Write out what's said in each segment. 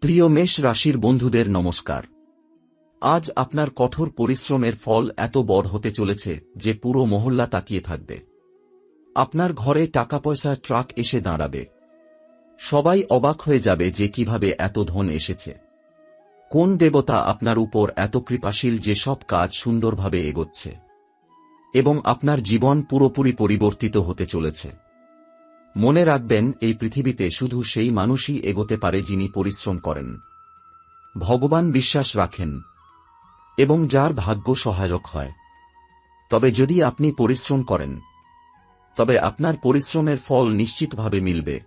প্রিয় মেষ রাশির বন্ধুদের নমস্কার। আজ আপনার কঠোর পরিশ্রমের ফল এত বড় হতে চলেছে যে পুরো মহল্লা তাকিয়ে থাকবে। আপনার ঘরে টাকা পয়সার ট্রাক এসে দাঁড়াবে। সবাই অবাক হয়ে যাবে যে কিভাবে এত ধন এসেছে। কোন দেবতা আপনার উপর এত কৃপাশীল যে সব কাজ সুন্দরভাবে এগোচ্ছে এবং আপনার জীবন পুরোপুরি পরিবর্তিত হতে চলেছে। মনে রাখবেন, এই পৃথিবীতে শুধু সেই মানুষই এগোতে পারে যিনি পরিশ্রম করেন, ভগবান বিশ্বাস রাখেন এবং যার ভাগ্য সহায়ক হয়। তবে যদি আপনি পরিশ্রম করেন, তবে আপনার পরিশ্রমের ফল নিশ্চিতভাবে মিলবে।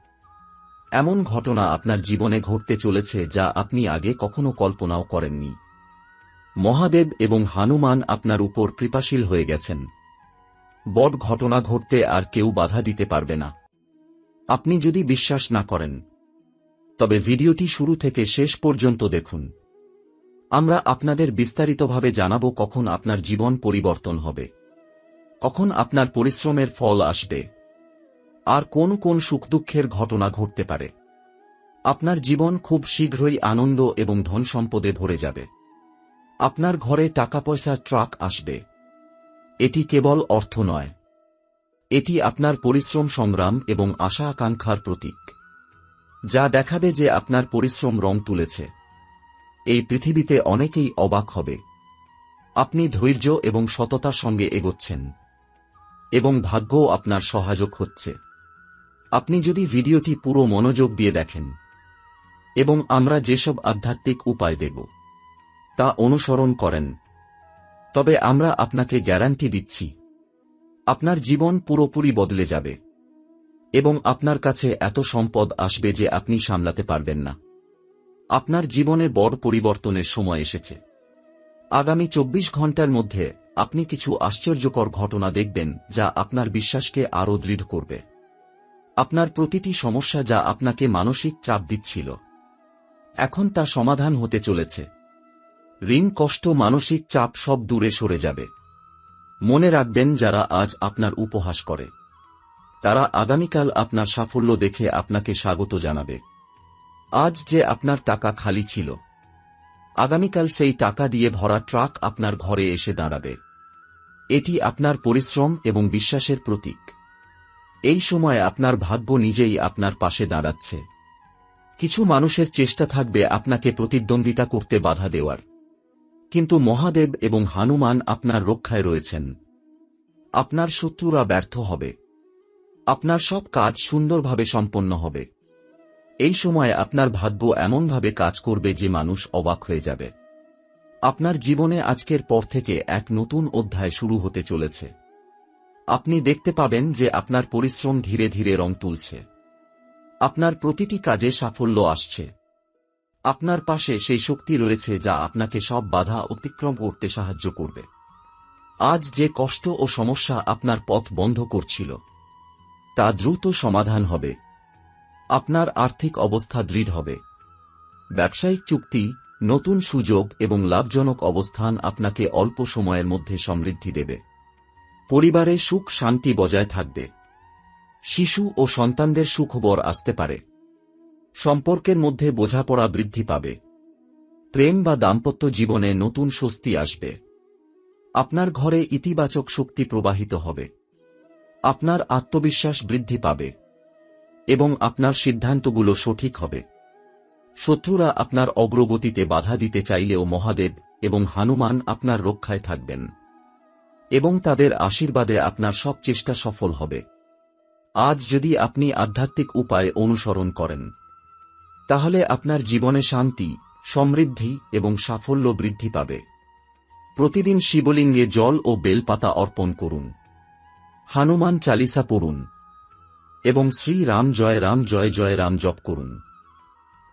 এমন ঘটনা আপনার জীবনে ঘটতে চলেছে যা আপনি আগে কখনো কল্পনাও করেননি। মহাদেব এবং হনুমান আপনার উপর কৃপাশীল হয়ে গেছেন। বড় ঘটনা ঘটতে আর কেউ বাধা দিতে পারবে না। আপনি যদি বিশ্বাস না করেন, তবে ভিডিওটি শুরু থেকে শেষ পর্যন্ত দেখুন। আমরা আপনাদের বিস্তারিতভাবে জানাবো কখন আপনার জীবন পরিবর্তন হবে, কখন আপনার পরিশ্রমের ফল আসবে, আর কোন কোন সুখ দুঃখের ঘটনা ঘটতে পারে। আপনার জীবন খুব শীঘ্রই আনন্দ এবং ধন সম্পদে ভরে যাবে। আপনার ঘরে টাকা পয়সার ট্রাক আসবে। এটি কেবল অর্থ নয়, এটি আপনার পরিশ্রম, সংগ্রাম এবং আশা আকাঙ্ক্ষার প্রতীক, যা দেখাবে যে আপনার পরিশ্রম রং তুলেছে। এই পৃথিবীতে অনেকেই অবাক হবে। আপনি ধৈর্য এবং সততার সঙ্গে এগোচ্ছেন এবং ভাগ্যও আপনার সহায়ক হচ্ছে। আপনি যদি ভিডিওটি পুরো মনোযোগ দিয়ে দেখেন এবং আমরা যেসব আধ্যাত্মিক উপায় দেব তা অনুসরণ করেন, তবে আমরা আপনাকে গ্যারান্টি দিচ্ছি, আপনার জীবন পুরোপুরি বদলে যাবে এবং আপনার কাছে এত সম্পদ আসবে যে আপনি সামলাতে পারবেন না। আপনার জীবনে বড় পরিবর্তনের সময় এসেছে। আগামী 24 ঘন্টার মধ্যে আপনি কিছু আশ্চর্যকর ঘটনা দেখবেন যা আপনার বিশ্বাসকে আরও দৃঢ় করবে। আপনার প্রতিটি সমস্যা যা আপনাকে মানসিক চাপ দিচ্ছিল, এখন তা সমাধান হতে চলেছে। ঋণ, কষ্ট, মানসিক চাপ সব দূরে সরে যাবে। মনে রাখবেন, যারা আজ আপনার উপহাস করে, তারা আগামীকাল আপনার সাফল্য দেখে আপনাকে স্বাগত জানাবে। আজ যে আপনার টাকা খালি ছিল, আগামীকাল সেই টাকা দিয়ে ভরা ট্রাক আপনার ঘরে এসে দাঁড়াবে। এটি আপনার পরিশ্রম এবং বিশ্বাসের প্রতীক। এই সময় আপনার ভাগ্য নিজেই আপনার পাশে দাঁড়াচ্ছে। কিছু মানুষের চেষ্টা থাকবে আপনাকে প্রতিদ্বন্দ্বিতা করতে বাধা দেওয়ার, কিন্তু মহাদেব এবং হনুমান আপনার রক্ষায় রয়েছেন। আপনার শত্রুরা ব্যর্থ হবে। আপনার সব কাজ সুন্দরভাবে সম্পন্ন হবে। এই সময় আপনার ভাগ্য এমনভাবে কাজ করবে যে মানুষ অবাক হয়ে যাবে। আপনার জীবনে আজকের পর থেকে এক নতুন অধ্যায় শুরু হতে চলেছে। আপনি দেখতে পাবেন যে আপনার পরিশ্রম ধীরে ধীরে রং তুলছে। আপনার প্রতিটি কাজে সাফল্য আসছে। আপনার পাশে সেই শক্তি রয়েছে যা আপনাকে সব বাধা অতিক্রম করতে সাহায্য করবে। আজ যে কষ্ট ও সমস্যা আপনার পথ বন্ধ করছিল, তা দ্রুত সমাধান হবে। আপনার আর্থিক অবস্থা দৃঢ় হবে। ব্যবসায়িক চুক্তি, নতুন সুযোগ এবং লাভজনক অবস্থান আপনাকে অল্প সময়ের মধ্যে সমৃদ্ধি দেবে। পরিবারে সুখ শান্তি বজায় থাকবে। শিশু ও সন্তানদের সুখবর আসতে পারে। সম্পর্কের মধ্যে বোঝাপড়া বৃদ্ধি পাবে। প্রেম বা দাম্পত্য জীবনে নতুন স্বস্তি আসবে। আপনার ঘরে ইতিবাচক শক্তি প্রবাহিত হবে। আপনার আত্মবিশ্বাস বৃদ্ধি পাবে এবং আপনার সিদ্ধান্তগুলো সঠিক হবে। শত্রুরা আপনার অগ্রগতিতে বাধা দিতে চাইলেও মহাদেব এবং হনুমান আপনার রক্ষায় থাকবেন এবং তাদের আশীর্বাদে আপনার সব চেষ্টা সফল হবে। আজ যদি আপনি আধ্যাত্মিক উপায় অনুসরণ করেন, তাহলে আপনার জীবনে শান্তি, সমৃদ্ধি এবং সাফল্য বৃদ্ধি পাবে। প্রতিদিন শিবলিঙ্গে জল ও বেলপাতা অর্পণ করুন। হনুমান চালিসা পড়ুন এবং শ্রী রাম জয় জয় রাম জপ করুন।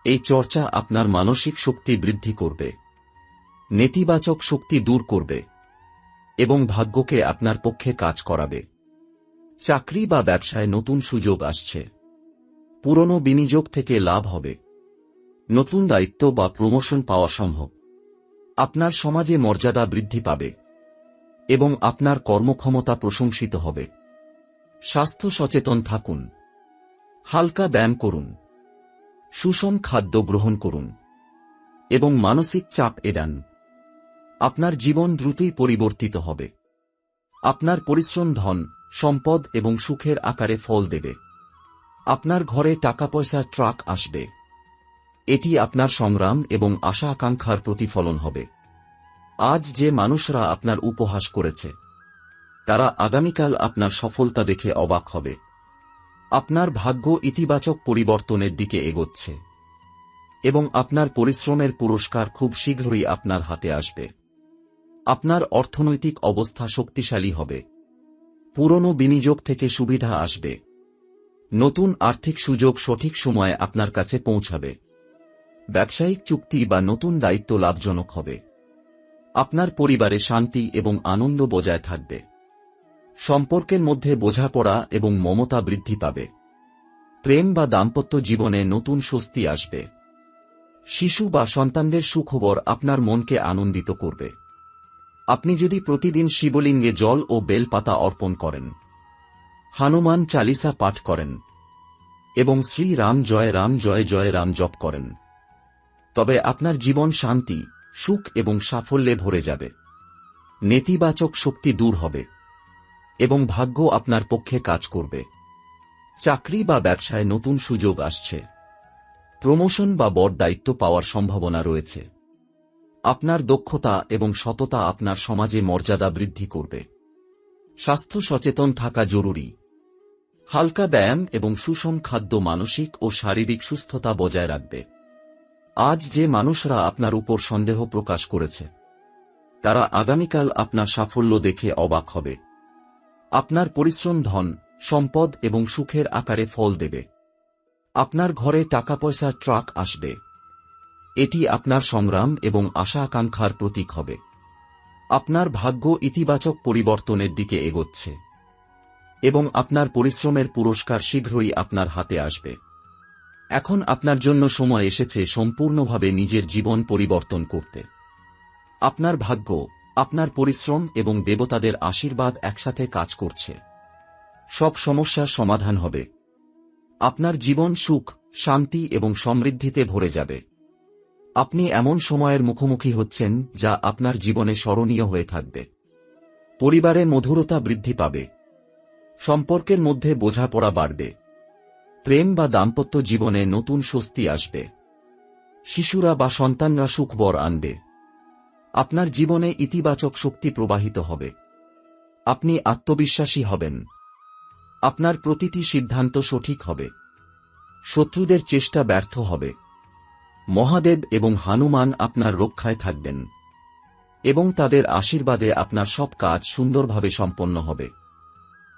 এই চর্চা আপনার মানসিক শক্তি বৃদ্ধি করবে, নেতিবাচক শক্তি দূর করবে এবং ভাগ্যকে আপনার পক্ষে কাজ করাবে। চাকরি বা ব্যবসায় নতুন সুযোগ আসছে। পুরনো বিনিয়োগ থেকে লাভ হবে। নতুন দায়িত্ব বা প্রমোশন পাওয়া সম্ভব। আপনার সমাজে মর্যাদা বৃদ্ধি পাবে এবং আপনার কর্মক্ষমতা প্রশংসিত হবে। স্বাস্থ্য সচেতন থাকুন। হালকা ব্যায়াম করুন। সুষম খাদ্য গ্রহণ করুন। এবং মানসিক চাপ এড়ান। আপনার জীবন দ্রুতই পরিবর্তিত হবে। আপনার পরিশ্রম ধন, সম্পদ এবং সুখের আকারে ফল দেবে। আপনার ঘরে টাকা পয়সার ট্রাক আসবে। এটি আপনার সংগ্রাম এবং আশা আকাঙ্ক্ষার প্রতিফলন হবে। আজ যে মানুষরা আপনার উপহাস করেছে, তারা আগামীকাল আপনার সফলতা দেখে অবাক হবে। আপনার ভাগ্য ইতিবাচক পরিবর্তনের দিকে এগোচ্ছে এবং আপনার পরিশ্রমের পুরস্কার খুব শীঘ্রই আপনার হাতে আসবে। আপনার অর্থনৈতিক অবস্থা শক্তিশালী হবে। পুরনো বিনিয়োগ থেকে সুবিধা আসবে। নতুন আর্থিক সুযোগ সঠিক সময়ে আপনার কাছে পৌঁছাবে। ব্যবসায়িক চুক্তি বা নতুন দায়িত্ব লাভজনক হবে। আপনার পরিবারে শান্তি এবং আনন্দ বজায় থাকবে। সম্পর্কের মধ্যে বোঝাপড়া এবং মমতা বৃদ্ধি পাবে। প্রেম বা দাম্পত্য জীবনে নতুন স্বস্তি আসবে। শিশু বা সন্তানদের সুখবর আপনার মনকে আনন্দিত করবে। আপনি যদি প্রতিদিন শিবলিঙ্গে জল ও বেলপাতা অর্পণ করেন, হনুমান চালিসা পাঠ করেন এবং শ্রী রাম জয় জয় রাম জপ করেন, তবে আপনার জীবন শান্তি, সুখ এবং সাফল্যে ভরে যাবে। নেতিবাচক শক্তি দূর হবে এবং ভাগ্য আপনার পক্ষে কাজ করবে। চাকরি বা ব্যবসায় নতুন সুযোগ আসছে। প্রমোশন বা বড় দায়িত্ব পাওয়ার সম্ভাবনা রয়েছে। আপনার দক্ষতা এবং সততা আপনার সমাজে মর্যাদা বৃদ্ধি করবে। স্বাস্থ্য সচেতন থাকা জরুরি। হালকা ব্যায়াম এবং সুষম খাদ্য মানসিক ও শারীরিক সুস্থতা বজায় রাখবে। আজ যে মানুষরা আপনার উপর সন্দেহ প্রকাশ করেছে, তারা আগামীকাল আপনার সাফল্য দেখে অবাক হবে। আপনার পরিশ্রম ধন, সম্পদ এবং সুখের আকারে ফল দেবে। আপনার ঘরে টাকা পয়সার ট্রাক আসবে। এটি আপনার সংগ্রাম এবং আশা আকাঙ্ক্ষার প্রতীক হবে। আপনার ভাগ্য ইতিবাচক পরিবর্তনের দিকে এগোচ্ছে এবং আপনার পরিশ্রমের পুরস্কার শীঘ্রই আপনার হাতে আসবে। এখন আপনার জন্য সময় এসেছে সম্পূর্ণভাবে নিজের জীবন পরিবর্তন করতে। আপনার ভাগ্য, আপনার পরিশ্রম এবং দেবতাদের আশীর্বাদ একসাথে কাজ করছে। সব সমস্যার সমাধান হবে। আপনার জীবন সুখ, শান্তি এবং সমৃদ্ধিতে ভরে যাবে। আপনি এমন সময়ের মুখোমুখি হচ্ছেন যা আপনার জীবনে স্মরণীয় হয়ে থাকবে। পরিবারে মধুরতা বৃদ্ধি পাবে। সম্পর্কের মধ্যে বোঝাপড়া বাড়বে। প্রেম বা দাম্পত্য জীবনে নতুন স্বস্তি আসবে। শিশুরা বা সন্তানরা সুখবর আনবে। আপনার জীবনে ইতিবাচক শক্তি প্রবাহিত হবে। আপনি আত্মবিশ্বাসী হবেন। আপনার প্রতিটি সিদ্ধান্ত সঠিক হবে। শত্রুদের চেষ্টা ব্যর্থ হবে। মহাদেব এবং হনুমান আপনার রক্ষায় থাকবেন এবং তাদের আশীর্বাদে আপনার সব কাজ সুন্দরভাবে সম্পন্ন হবে।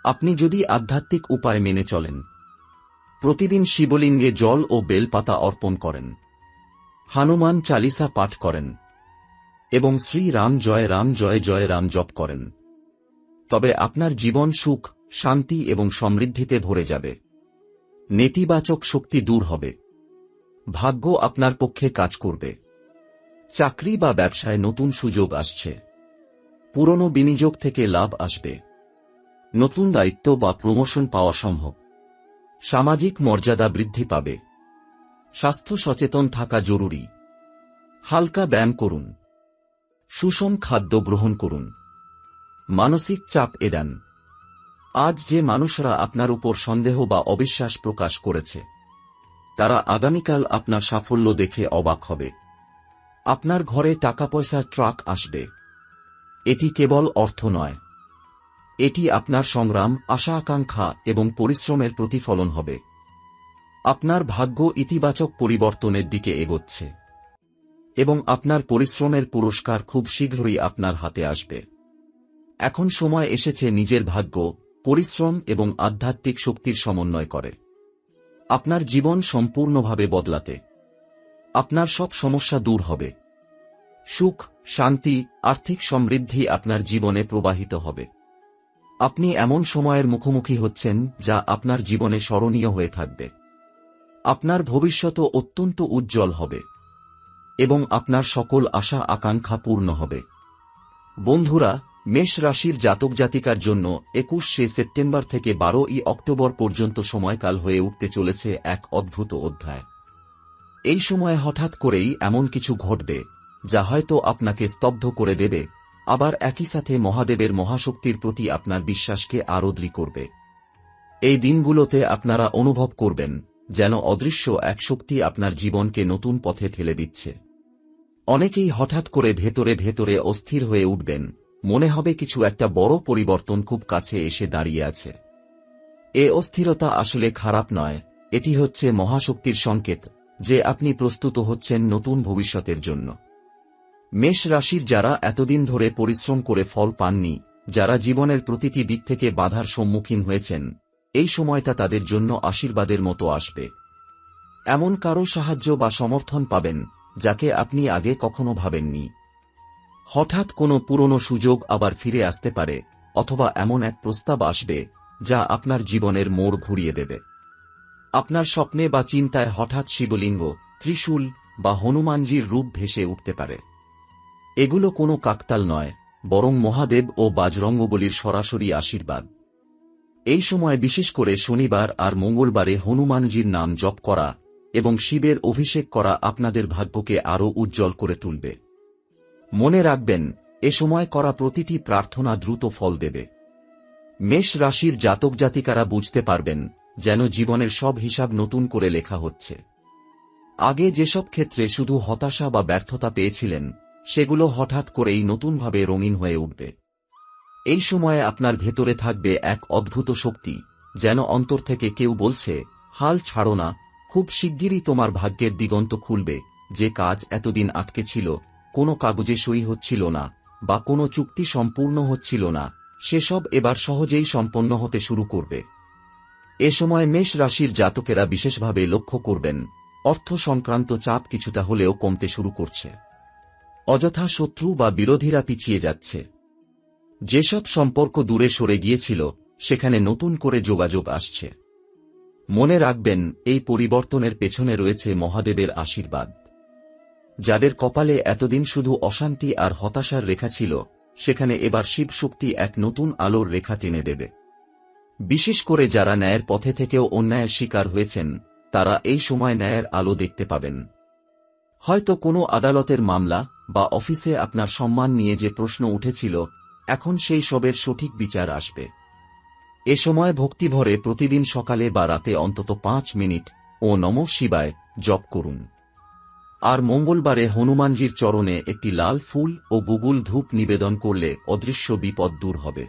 আপনি যদি আধ্যাত্মিক উপায় মেনে চলেন, প্রতিদিন শিবলিঙ্গে জল ও বেলপাতা অর্পণ করেন, হনুমান চালিসা পাঠ করেন এবং শ্রী রাম জয় রাম জপ করেন, তবে আপনার জীবন সুখ, শান্তি এবং সমৃদ্ধিতে ভরে যাবে। নেতিবাচক শক্তি দূর হবে। ভাগ্য আপনার পক্ষে কাজ করবে। চাকরি বা ব্যবসায় নতুন সুযোগ আসছে। পুরনো বিনিয়োগ থেকে লাভ আসবে। নতুন দায়িত্ব বা প্রমোশন পাওয়া সম্ভব। সামাজিক মর্যাদা বৃদ্ধি পাবে। স্বাস্থ্য সচেতন থাকা জরুরি। হালকা ব্যায়াম করুন। সুষম খাদ্য গ্রহণ করুন। মানসিক চাপ এড়ান। আজ যে মানুষরা আপনার উপর সন্দেহ বা অবিশ্বাস প্রকাশ করেছে, তারা আগামীকাল আপনার সাফল্য দেখে অবাক হবে। আপনার ঘরে টাকা পয়সার ট্রাক আসবে। এটি কেবল অর্থ নয়, এটি আপনার সংগ্রাম, আশা আকাঙ্ক্ষা এবং পরিশ্রমের প্রতিফলন হবে। আপনার ভাগ্য ইতিবাচক পরিবর্তনের দিকে এগোচ্ছে এবং আপনার পরিশ্রমের পুরস্কার খুব শীঘ্রই আপনার হাতে আসবে। এখন সময় এসেছে নিজের ভাগ্য, পরিশ্রম এবং আধ্যাত্মিক শক্তির সমন্বয় করে আপনার জীবন সম্পূর্ণভাবে বদলাতে। আপনার সব সমস্যা দূর হবে। সুখ, শান্তি, আর্থিক সমৃদ্ধি আপনার জীবনে প্রবাহিত হবে। আপনি এমন সময়ের মুখোমুখি হচ্ছেন যা আপনার জীবনে স্মরণীয় হয়ে থাকবে। আপনার ভবিষ্যৎ অত্যন্ত উজ্জ্বল হবে এবং আপনার সকল আশা আকাঙ্ক্ষা পূর্ণ হবে। বন্ধুরা, মেষ রাশির জাতক জাতিকার জন্য 21শে সেপ্টেম্বর থেকে 12ই অক্টোবর পর্যন্ত সময়কাল হয়ে উঠতে চলেছে এক অদ্ভুত অধ্যায়। এই সময় হঠাৎ করেই এমন কিছু ঘটবে যা হয়তো আপনাকে স্তব্ধ করে দেবে, আবার একই সাথে মহাদেবের মহাশক্তির প্রতি আপনার বিশ্বাসকে আরও দৃঢ় করবে। এই দিনগুলোতে আপনারা অনুভব করবেন যেন অদৃশ্য এক শক্তি আপনার জীবনকে নতুন পথে ঠেলে দিচ্ছে। অনেকেই হঠাৎ করে ভেতরে ভেতরে অস্থির হয়ে উঠবেন, মনে হবে কিছু একটা বড় পরিবর্তন খুব কাছে এসে দাঁড়িয়ে আছে। এ অস্থিরতা আসলে খারাপ নয়, এটি হচ্ছে মহাশক্তির সংকেত যে আপনি প্রস্তুত হচ্ছেন নতুন ভবিষ্যতের জন্য। মেষ রাশির যারা এতদিন ধরে পরিশ্রম করে ফল পাননি, যারা জীবনের প্রতিটি দিক থেকে বাধার সম্মুখীন হয়েছেন, এই সময়টা তাদের জন্য আশীর্বাদের মতো আসবে। এমন কারো সাহায্য বা সমর্থন পাবেন যাকে আপনি আগে কখনো ভাবেননি। হঠাৎ কোনো পুরনো সুযোগ আবার ফিরে আসতে পারে, অথবা এমন এক প্রস্তাব আসবে যা আপনার জীবনের মোড় ঘুরিয়ে দেবে। আপনার স্বপ্নে বা চিন্তায় হঠাৎ শিবলিঙ্গ, ত্রিশূল বা হনুমানজির রূপ ভেসে উঠতে পারে। এগুলো কোনো কাকতাল নয়, বরং মহাদেব ও বাজরঙ্গবলীর সরাসরি আশীর্বাদ। এই সময় বিশেষ করে শনিবার আর মঙ্গলবারে হনুমানজির নাম জপ করা এবং শিবের অভিষেক করা আপনাদের ভাগ্যকে আরও উজ্জ্বল করে তুলবে। মনে রাখবেন, এ সময় করা প্রতিটি প্রার্থনা দ্রুত ফল দেবে। মেষ রাশির জাতক জাতিকারা বুঝতে পারবেন যেন জীবনের সব হিসাব নতুন করে লেখা হচ্ছে। আগে যেসব ক্ষেত্রে শুধু হতাশা বা ব্যর্থতা পেয়েছিলেন, সেগুলো হঠাৎ করেই নতুনভাবে রঙিন হয়ে উঠবে। এই সময়ে আপনার ভেতরে থাকবে এক অদ্ভুত শক্তি, যেন অন্তর থেকে কেউ বলছে, হাল ছাড়ো না, খুব শিগগিরই তোমার ভাগ্যের দিগন্ত খুলবে। যে কাজ এতদিন আটকে ছিল, কোনো কাগজে সই হচ্ছিল না বা কোনো চুক্তি সম্পূর্ণ হচ্ছিল না, সেসব এবার সহজেই সম্পন্ন হতে শুরু করবে। এ সময় মেষ রাশির জাতকেরা বিশেষভাবে লক্ষ্য করবেন, অর্থ সংক্রান্ত চাপ কিছুটা হলেও কমতে শুরু করছে। অযথা শত্রু বা বিরোধীরা পিছিয়ে যাচ্ছে। যেসব সম্পর্ক দূরে সরে গিয়েছিল, সেখানে নতুন করে যোগাযোগ আসছে। মনে রাখবেন, এই পরিবর্তনের পেছনে রয়েছে মহাদেবের আশীর্বাদ। যাদের কপালে এতদিন শুধু অশান্তি আর হতাশার রেখা ছিল, সেখানে এবার শিব শক্তি এক নতুন আলোর রেখা টেনে দেবে। বিশেষ করে যারা ন্যায়ের পথে থেকেও অন্যায়ের শিকার হয়েছেন, তারা এই সময় ন্যায়ের আলো দেখতে পাবেন। হয়তো কোনো আদালতের মামলা বা অফিসে আপনার সম্মান নিয়ে যে প্রশ্ন উঠেছিল, এখন সেই সবের সঠিক বিচার আসবে। এ সময় ভক্তিভরে প্রতিদিন সকালে বা রাতে অন্তত 5 মিনিট ও নমঃ শিবায় জপ করুন। আর মঙ্গলবারে হনুমানজির চরণে একটি লাল ফুল ও গুগুল ধূপ নিবেদন করলে অদৃশ্য বিপদ দূর হবে।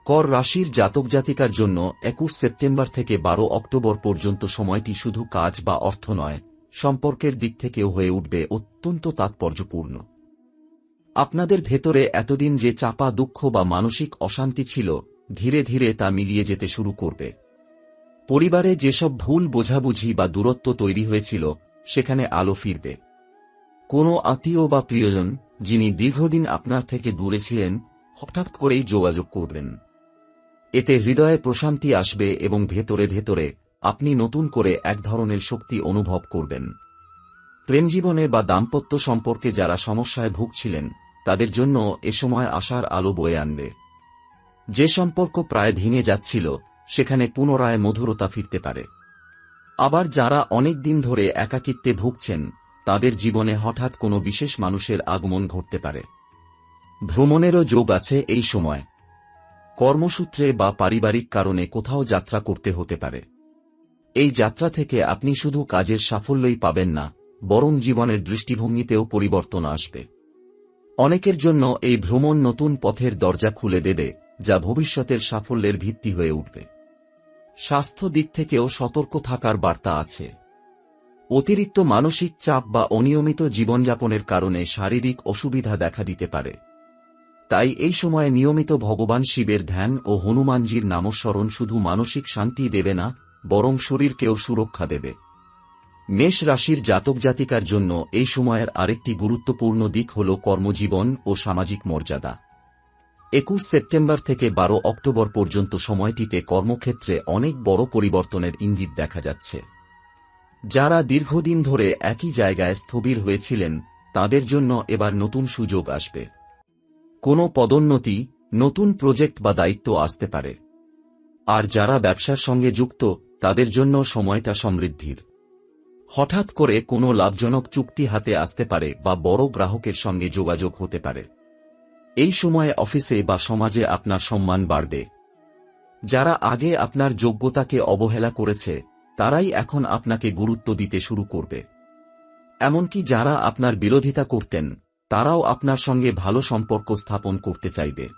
কর রাশির জাতক জাতিকার জন্য 21 সেপ্টেম্বর থেকে 12 অক্টোবর পর্যন্ত সময়টি শুধু কাজ বা অর্থ নয়, সম্পর্কের দিক থেকেও হয়ে উঠবে অত্যন্ত তাৎপর্যপূর্ণ। আপনাদের ভেতরে এতদিন যে চাপা দুঃখ বা মানসিক অশান্তি ছিল, ধীরে ধীরে তা মিলিয়ে যেতে শুরু করবে। পরিবারে যেসব ভুল বোঝাবুঝি বা দূরত্ব তৈরি হয়েছিল, সেখানে আলো ফিরবে। কোনো আত্মীয় বা প্রিয়জন যিনি দীর্ঘদিন আপনার থেকে দূরে ছিলেন, হঠাৎ করেই যোগাযোগ করবেন। এতে হৃদয়ে প্রশান্তি আসবে এবং ভেতরে ভেতরে আপনি নতুন করে এক ধরনের শক্তি অনুভব করবেন। প্রেমজীবনে বা দাম্পত্য সম্পর্কে যারা সমস্যায় ভুগছিলেন, তাদের জন্য এ সময় আশার আলো বয়ে আনবে। যে সম্পর্ক প্রায় ভেঙে যাচ্ছিল, সেখানে পুনরায় মধুরতা ফিরতে পারে। আবার যারা অনেক দিন ধরে একাকিত্বে ভুগছেন, তাদের জীবনে হঠাৎ কোনো বিশেষ মানুষের আগমন ঘটতে পারে। ভ্রমণেরও যোগ আছে এই সময়। কর্মসূত্রে বা পারিবারিক কারণে কোথাও যাত্রা করতে হতে পারে। এই যাত্রা থেকে আপনি শুধু কাজের সাফল্যই পাবেন না, বরং জীবনের দৃষ্টিভঙ্গিতেও পরিবর্তন আসবে। অনেকের জন্য এই ভ্রমণ নতুন পথের দরজা খুলে দেবে, যা ভবিষ্যতের সাফল্যের ভিত্তি হয়ে উঠবে। স্বাস্থ্য দিক থেকেও সতর্ক থাকার বার্তা আছে। অতিরিক্ত মানসিক চাপ বা অনিয়মিত জীবনযাপনের কারণে শারীরিক অসুবিধা দেখা দিতে পারে। তাই এই সময়ে নিয়মিত ভগবান শিবের ধ্যান ও হনুমানজির নামস্মরণ শুধু মানসিক শান্তি দেবে না, বরং শরীরকেও সুরক্ষা দেবে। মেষ রাশির জাতক জাতিকার জন্য এই সময়ের আরেকটি গুরুত্বপূর্ণ দিক হল কর্মজীবন ও সামাজিক মর্যাদা। 21 সেপ্টেম্বর থেকে 12 অক্টোবর পর্যন্ত সময়টিতে কর্মক্ষেত্রে অনেক বড় পরিবর্তনের ইঙ্গিত দেখা যাচ্ছে। যারা দীর্ঘদিন ধরে একই জায়গায় স্থবির হয়েছিলেন, তাদের জন্য এবার নতুন সুযোগ আসবে। কোনো পদোন্নতি, নতুন প্রজেক্ট বা দায়িত্ব আসতে পারে। আর যারা ব্যবসার সঙ্গে যুক্ত, তাদের জন্য সময়টা সমৃদ্ধির। হঠাৎ করে কোনো লাভজনক চুক্তি হাতে আসতে পারে বা বড় গ্রাহকের সঙ্গে যোগাযোগ হতে পারে। এই সময়ে অফিসে বা সমাজে আপনার সম্মান বাড়বে। যারা আগে আপনার যোগ্যতাকে অবহেলা করেছে তারাই এখন আপনাকে গুরুত্ব দিতে শুরু করবে। এমনকি যারা আপনার বিরোধিতা করতেন তারাও আপনার সঙ্গে ভালো সম্পর্ক স্থাপন করতে চাইবে।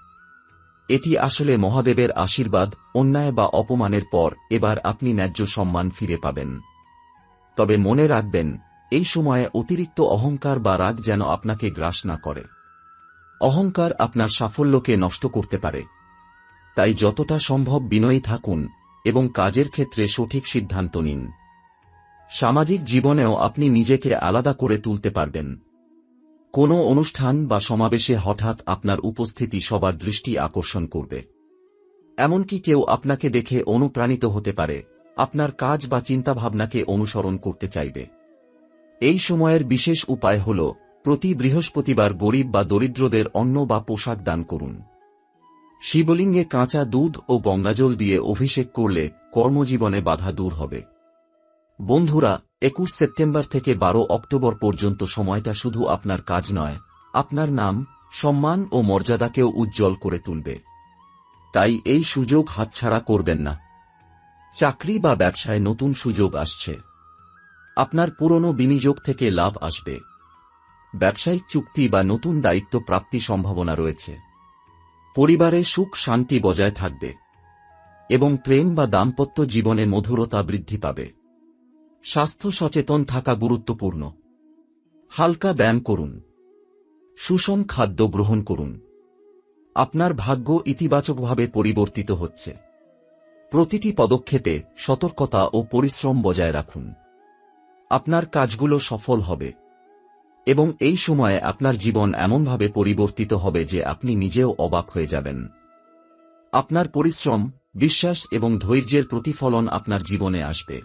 এটি আসলে মহাদেবের আশীর্বাদ। অন্যায় বা অপমানের পর এবার আপনি ন্যায্য সম্মান ফিরে পাবেন। তবে মনে রাখবেন, এই সময়ে অতিরিক্ত অহংকার বা রাগ যেন আপনাকে গ্রাস না করে। অহংকার আপনার সাফল্যকে নষ্ট করতে পারে। তাই যতটা সম্ভব বিনয়ী থাকুন এবং কাজের ক্ষেত্রে সঠিক সিদ্ধান্ত নিন। সামাজিক জীবনেও আপনি নিজেকে আলাদা করে তুলতে পারবেন। কোনো অনুষ্ঠান বা সমাবেশে হঠাৎ আপনার উপস্থিতি সবার দৃষ্টি আকর্ষণ করবে। এমনকি কেউ আপনাকে দেখে অনুপ্রাণিত হতে পারে, আপনার কাজ বা চিন্তাভাবনাকে অনুসরণ করতে চাইবে। এই সময়ের বিশেষ উপায় হল, প্রতি বৃহস্পতিবার গরিব বা দরিদ্রদের অন্ন বা পোশাক দান করুন। শিবলিঙ্গে কাঁচা দুধ ও গঙ্গাজল দিয়ে অভিষেক করলে কর্মজীবনে বাধা দূর হবে। বন্ধুরা, 21 সেপ্টেম্বর থেকে 12 অক্টোবর পর্যন্ত সময়টা শুধু আপনার কাজ নয়, আপনার নাম, সম্মান ও মর্যাদাকেও উজ্জ্বল করে তুলবে। তাই এই সুযোগ হাতছাড়া করবেন না। চাকরি বা ব্যবসায় নতুন সুযোগ আসছে। আপনার পুরনো বিনিয়োগ থেকে লাভ আসবে। ব্যবসায়িক চুক্তি বা নতুন দায়িত্ব প্রাপ্তি সম্ভাবনা রয়েছে। পরিবারে সুখ শান্তি বজায় থাকবে এবং প্রেম বা দাম্পত্য জীবনে মধুরতা বৃদ্ধি পাবে। স্বাস্থ্য সচেতন থাকা গুরুত্বপূর্ণ। হালকা ব্যায়াম করুন। সুষম খাদ্য গ্রহণ করুন। আপনার ভাগ্য ইতিবাচকভাবে পরিবর্তিত হচ্ছে। প্রতিটি পদক্ষেপে সতর্কতা ও পরিশ্রম বজায় রাখুন। আপনার কাজগুলো সফল হবে এবং এই সময়ে আপনার জীবন এমনভাবে পরিবর্তিত হবে যে আপনি নিজেও অবাক হয়ে যাবেন। আপনার পরিশ্রম, বিশ্বাস এবং ধৈর্যের প্রতিফলন আপনার জীবনে আসবে।